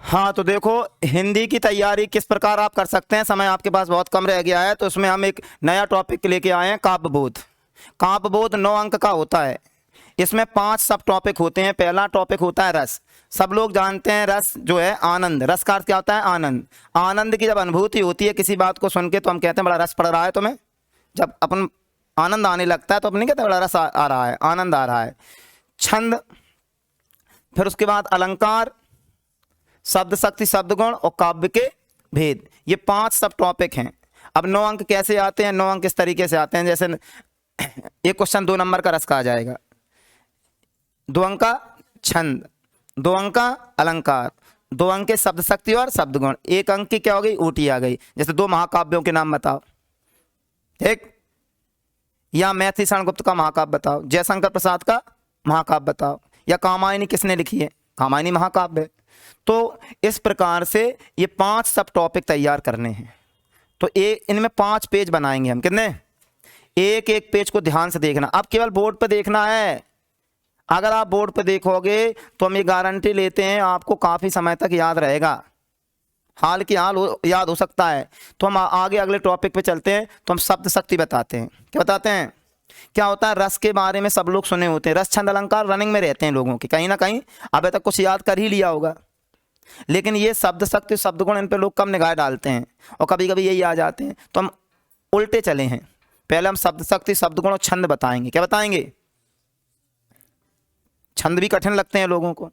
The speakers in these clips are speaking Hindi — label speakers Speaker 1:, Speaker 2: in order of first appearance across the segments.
Speaker 1: हाँ तो देखो, हिंदी की तैयारी किस प्रकार आप कर सकते हैं। समय आपके पास बहुत कम रह गया है, तो उसमें हम एक नया टॉपिक लेके आए हैं, काव्यबोध। काव्यबोध 9 अंक का होता है। इसमें 5 सब टॉपिक होते हैं। पहला टॉपिक होता है रस। सब लोग जानते हैं रस जो है आनंद। रस का अर्थ क्या होता है? आनंद। आनंद की जब अनुभूति होती है किसी बात को सुन के, तो हम कहते हैं बड़ा रस पड़ रहा है तुम्हें। जब अपन आनंद आने लगता है तो अपन नहीं कहते बड़ा रस आ रहा है, आनंद आ रहा है। छंद, फिर उसके बाद अलंकार, शब्द शक्ति, शब्द गुण और काव्य के भेद। ये 5 सब टॉपिक हैं। अब 9 अंक कैसे आते हैं? 9 अंक इस तरीके से आते हैं, जैसे एक क्वेश्चन 2 नंबर का रस का आ जाएगा, 2 अंक का छंद, 2 अंक का अलंकार, 2 अंक के शब्द शक्ति और शब्द गुण, 1 अंक की क्या हो गई? ऊटी आ गई। जैसे 2 महाकाव्यों के नाम बताओ, ठीक, या मैथिली शरण गुप्त का महाकाव्य बताओ, जयशंकर प्रसाद का महाकाव्य बताओ, या कामायनी किसने लिखी है? कामायनी महाकाव्य। तो इस प्रकार से ये 5 सब टॉपिक तैयार करने हैं। तो इनमें 5 पेज बनाएंगे हम। कितने? एक एक पेज को ध्यान से देखना। अब केवल बोर्ड पर देखना है। अगर आप बोर्ड पर देखोगे तो हम ये गारंटी लेते हैं आपको काफी समय तक याद रहेगा, हाल की हाल याद हो सकता है। तो हम आगे अगले टॉपिक पे चलते हैं। तो हम शब्द शक्ति बताते हैं। क्या बताते हैं? क्या होता है? रस के बारे में सब लोग सुने होते हैं। रस छंद अलंकार रनिंग में रहते हैं लोगों के, कहीं ना कहीं अभी तक कुछ याद कर ही लिया होगा। लेकिन ये शब्द शक्ति, शब्द गुण, इन पे लोग कम निगाह डालते हैं और कभी कभी यही आ जाते हैं। तो हम उल्टे चले हैं। पहले हम शब्द शक्ति, शब्द गुण और छंद बताएंगे। क्या बताएंगे? छंद भी कठिन लगते हैं लोगों को।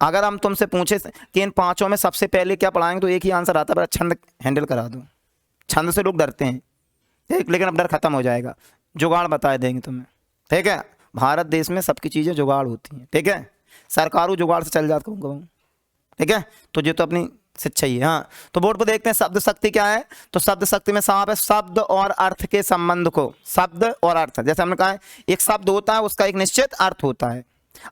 Speaker 1: अगर हम तुमसे पूछे कि इन 5 में सबसे पहले क्या पढ़ाएंगे, तो एक ही आंसर आता है, छंद हैंडल करा दो। छंद से लोग डरते हैं, ठीक, लेकिन अब डर खत्म हो जाएगा। जुगाड़ बता देंगे तुम्हें, ठीक है। भारत देश में सबकी चीजें जुगाड़ होती हैं, ठीक है। सरकारों जुगाड़ से चल जाता हूँ, ठीक है। तो ये तो अपनी शिक्षा ही है। हाँ, तो बोर्ड पर देखते हैं शब्द शक्ति क्या है। तो शब्द शक्ति में साफ है शब्द और अर्थ के संबंध को। शब्द और अर्थ, जैसे हमने कहा है, एक शब्द होता है, उसका एक निश्चित अर्थ होता है।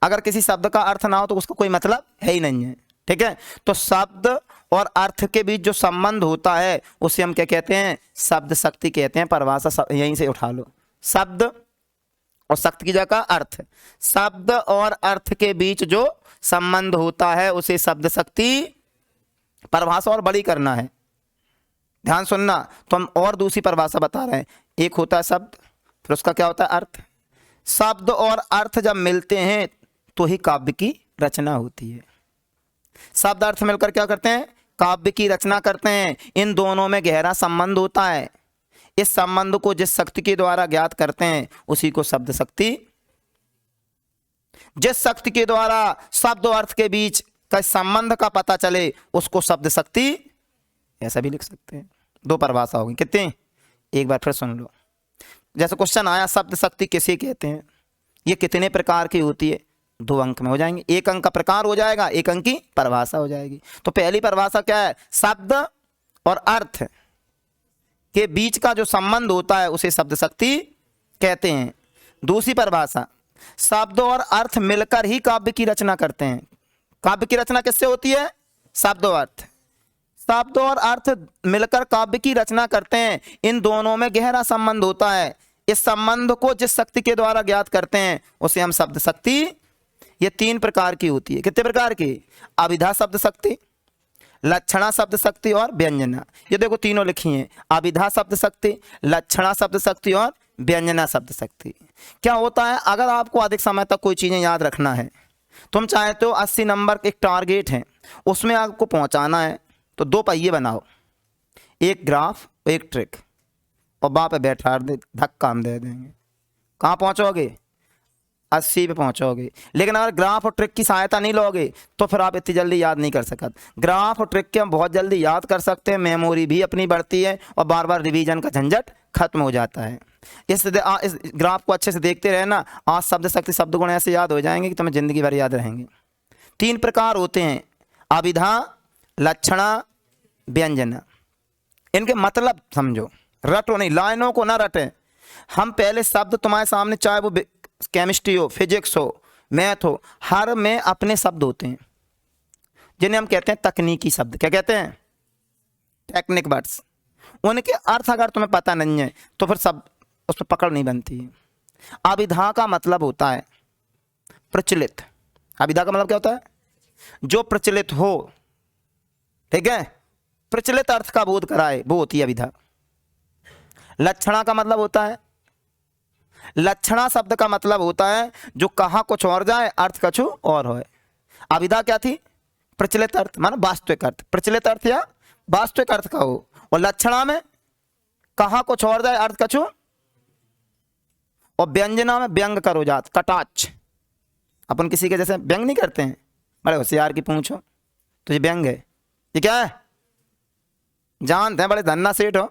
Speaker 1: अगर किसी शब्द का अर्थ ना हो तो उसका कोई मतलब है ही नहीं है, ठीक है। तो शब्द और अर्थ के बीच जो संबंध होता है उसे हम क्या कहते हैं? शब्द शक्ति कहते हैं। परिभाषा यहीं से उठा लो। शब्द और शक्ति की जगह अर्थ। शब्द और अर्थ के बीच जो संबंध होता है उसे शब्द शक्ति। परिभाषा और बड़ी करना है, ध्यान सुनना। तो हम और दूसरी परिभाषा बता रहे हैं। एक होता है शब्द, फिर उसका क्या होता है? अर्थ। शब्द और अर्थ जब मिलते हैं तो ही काव्य की रचना होती है। शब्द अर्थ मिलकर क्या करते हैं? काव्य की रचना करते हैं। इन दोनों में गहरा संबंध होता है। इस संबंध को जिस शक्ति के द्वारा ज्ञात करते हैं उसी को शब्द शक्ति। जिस शक्ति के द्वारा शब्द और अर्थ के बीच का संबंध का पता चले उसको शब्द शक्ति, ऐसा भी लिख सकते हैं। 2 परिभाषा होगी। कितनी? एक बार फिर सुन लो। जैसे क्वेश्चन आया, शब्द शक्ति किसे कहते हैं, ये कितने प्रकार की होती है? 2 अंक में हो जाएंगे। 1 अंक का प्रकार हो जाएगा, 1 अंक की परिभाषा हो जाएगी। तो पहली परिभाषा क्या है? शब्द और अर्थ के बीच का जो संबंध होता है उसे शब्द शक्ति कहते हैं। दूसरी परिभाषा, शब्द और अर्थ मिलकर ही काव्य की रचना करते हैं। काव्य की रचना किससे होती है? शब्द और अर्थ। शब्द और अर्थ मिलकर काव्य की रचना करते हैं। इन दोनों में गहरा संबंध होता है। इस संबंध को जिस शक्ति के द्वारा ज्ञात करते हैं उसे हम शब्द शक्ति। ये 3 प्रकार की होती है। कितने प्रकार की? अभिधा शब्द शक्ति, लक्षणा शब्द शक्ति और व्यंजना। ये देखो तीनों लिखी हैं, अभिधा शब्द शक्ति, लक्षणा शब्द शक्ति और व्यंजना शब्द शक्ति। क्या होता है, अगर आपको अधिक समय तक कोई चीजें याद रखना है, तुम चाहते हो 80 नंबर एक टारगेट है, उसमें आपको पहुंचाना है, तो 2 पहिए बनाओ, एक ग्राफ एक ट्रिक, और वहां पे बैठा धक्का हम दे देंगे। कहाँ पहुंचोगे? 80 पे पहुंचोगे। लेकिन अगर ग्राफ और ट्रिक की सहायता नहीं लोगे तो फिर आप इतनी जल्दी याद नहीं कर सकते। ग्राफ और ट्रिक के हम बहुत जल्दी याद कर सकते हैं, मेमोरी भी अपनी बढ़ती है और बार बार रिवीजन का झंझट खत्म हो जाता है। इस ग्राफ को अच्छे से देखते रहना, आज शब्द शक्ति शब्द गुण ऐसे याद हो जाएंगे कि तुम्हें जिंदगी भर याद रहेंगे। 3 प्रकार होते हैं, अभिधा, लक्षणा, व्यंजना। इनके मतलब समझो, रटो नहीं, लाइनों को ना रटे। हम पहले शब्द तुम्हारे सामने, चाहे वो केमिस्ट्री हो, फिजिक्स हो, मैथ हो, हर में अपने शब्द होते हैं जिन्हें हम कहते हैं तकनीकी शब्द। क्या कहते हैं? Technique words. उनके अर्थ अगर तुम्हें पता नहीं है तो फिर सब उस पर पकड़ नहीं बनती है। अभिधा का मतलब होता है प्रचलित। अभिधा का मतलब क्या होता है? जो प्रचलित हो, ठीक है, प्रचलित अर्थ का बोध कराए, वो होती है अभिधा। लक्षणा का मतलब होता है, लक्षणा शब्द का मतलब होता है जो कहा कुछ और जाए अर्थ कछु और हो। अभिधा क्या थी? प्रचलित अर्थ, माना वास्तविक अर्थ, प्रचलित अर्थ या वास्तविक अर्थ का हो। और लक्षणा में कहा कुछ और जाए अर्थ कछु, और व्यंजना में व्यंग करो जात, कटाक्ष। अपन किसी के जैसे व्यंग नहीं करते हैं, बड़े होशियार की पूछो तो ये व्यंग है, ये क्या है? जानते हैं बड़े धन्ना सेठ हो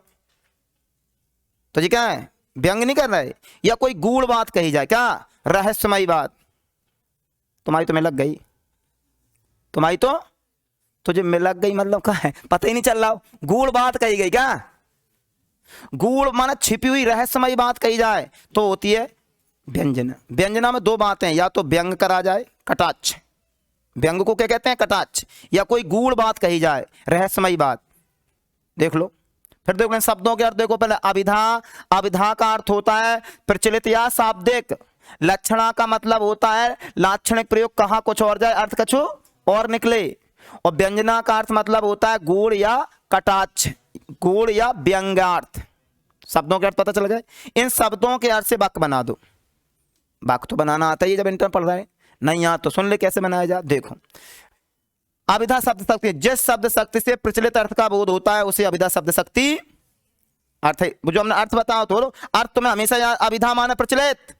Speaker 1: तो ये क्या है? व्यंग नहीं कर रहे। या कोई गूढ़ बात कही जाए, क्या? रहस्यमयी बात। तुम्हारी तो में लग गई, तुम्हारी तो तुझे में लग गई मतलब क्या है? पता ही नहीं चल रहा। गूढ़ बात कही गई, क्या? गूढ़ माना छिपी हुई रहस्यमयी बात कही जाए तो होती है व्यंजना। व्यंजना में दो बातें, या तो व्यंग करा जाए, कटाक्ष, व्यंग को क्या कहते हैं? कटाक्ष। या कोई गूढ़ बात कही जाए, रहस्यमयी बात। देख लो, फिर देखो शब्दों के अर्थ देखो। पहले अभिधा, अभिधा का अर्थ होता है प्रचलित या शाब्दिक। लक्षणा का मतलब होता है लाक्षणिक प्रयोग, कहा कुछ और जाए अर्थ कछु और निकले। और व्यंजना का अर्थ मतलब होता है गूढ़ या कटाक्ष, गूढ़ या व्यंग्यार्थ। शब्दों के अर्थ पता चल गए। इन शब्दों के अर्थ से वाक्य बना दो। वाक्य तो बनाना आता ही जब इंटर पढ़ रहे हैं, नहीं आता तो सुन ले कैसे बनाया जाए। देखो, अभिधा शब्द शक्ति, जिस शब्द शक्ति से प्रचलित अर्थ का बोध होता है उसे अभिधा शब्द शक्ति अर्थ है। जो हमने अर्थ बताओ तो अर्थ तुम्हें हमेशा याद, अभिधा माने प्रचलित।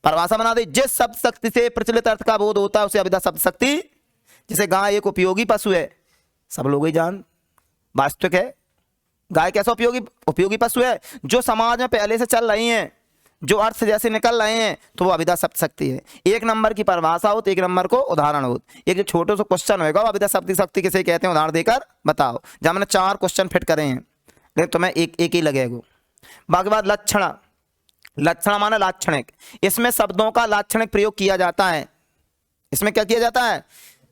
Speaker 1: परिभाषा बना दी, जिस शब्द शक्ति से प्रचलित अर्थ का बोध होता है उसे अभिधा शब्द शक्ति। जैसे गाय एक उपयोगी पशु है, सब लोग ही जान, वास्तविक है। गाय कैसा उपयोगी पशु है? जो समाज में पहले से चल रही हैं, जो अर्थ जैसे निकल रहे हैं, तो वो अभिधा शब्द शक्ति है। एक नंबर की परिभाषा हो तो एक नंबर को उदाहरण हो। एक जो छोटे से क्वेश्चन होगा, अभिधा शब्द शक्ति किसे कहते हैं, उदाहरण देकर बताओ। जहां मैंने 4 क्वेश्चन फिट करे हैं, लेकिन तुम्हें एक ही लगेगा। बाकी बात लक्षणा, लक्षणा माना लाक्षणिक। इसमें शब्दों का लाक्षणिक प्रयोग किया जाता है। इसमें क्या किया जाता है?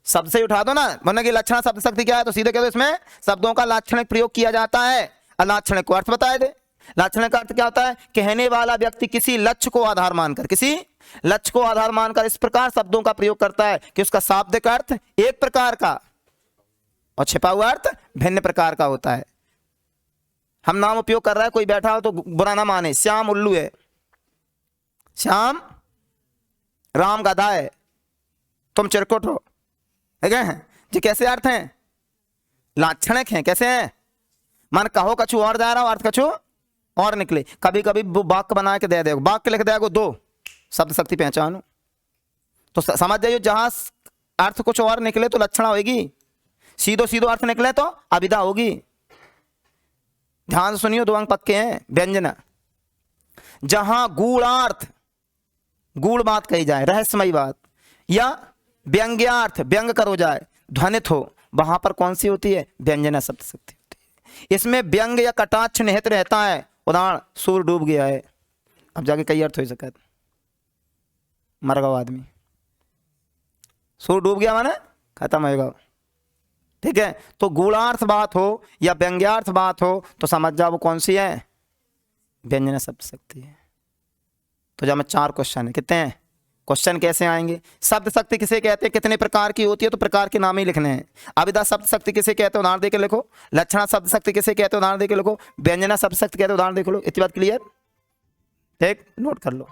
Speaker 1: शब्द से उठा दो ना, वरना कि लक्षणा शब्द शक्ति क्या है तो सीधे कह दो इसमें शब्दों का लाक्षणिक प्रयोग किया जाता है। अलाक्षणिक को अर्थ बताए दे। लाक्षणिक का अर्थ क्या होता है? कहने वाला व्यक्ति किसी लक्ष्य को आधार मानकर, किसी लक्ष्य को आधार मानकर इस प्रकार शब्दों का प्रयोग करता है कि उसका शाब्दिक अर्थ एक प्रकार का और छिपा हुआ अर्थ भिन्न प्रकार का होता है। हम नाम उपयोग कर रहा है, कोई बैठा हो तो बुरा ना माने। श्याम उल्लू है, श्याम राम गधा है, तुम चिरकुट हो, ठीक है? ये कैसे अर्थ हैं? लाक्षणिक हैं। कैसे हैं? मन कहो कछु और जा रहा हो, अर्थ कछु और निकले। कभी कभी वो वाक्य बना के दे देगा, वाक्य लिख देगा 2 शब्द शक्ति पहचानो, तो समझ जाइए जहां अर्थ कुछ और निकले तो लक्षणा होगी, सीधो सीधो अर्थ निकले तो अभिधा होगी। ध्यान से सुनियो, 2 अंक पक्के हैं। व्यंजना, जहां गूढ़ार्थ, गूढ़ बात कही जाए, रहस्यमयी बात, या व्यंग्यार्थ, व्यंग करो जाए, ध्वनित हो, वहां पर कौन सी होती है? व्यंजना शब्द शक्ति होती है। इसमें व्यंग या कटाक्ष निहित रहता है। उदाहरण, सूर्य डूब गया है, अब जाके कई अर्थ हो सकते, मर गया आदमी। सूर्य डूब गया माने खत्म होगा, ठीक है? तो गूढ़ार्थ बात हो या व्यंग्यार्थ बात हो तो समझ जाओ वो कौन सी है? व्यंजना शब्द शक्ति है। तो जब में 4 क्वेश्चन है, कितने हैं? क्वेश्चन कैसे आएंगे? शब्द शक्ति किसे कहते हैं, कितने प्रकार की होती है, तो प्रकार के नाम ही लिखने हैं। अभिधा शब्द शक्ति किसे कहते हैं, उदाहरण देके लिखो। लक्षणा शब्द शक्ति किसे कहते हैं, उदाहरण देके लिखो। व्यंजना शब्द शक्ति कहते हैं, उदाहरण देख लो। इतनी बात क्लियर? ठीक, नोट कर लो।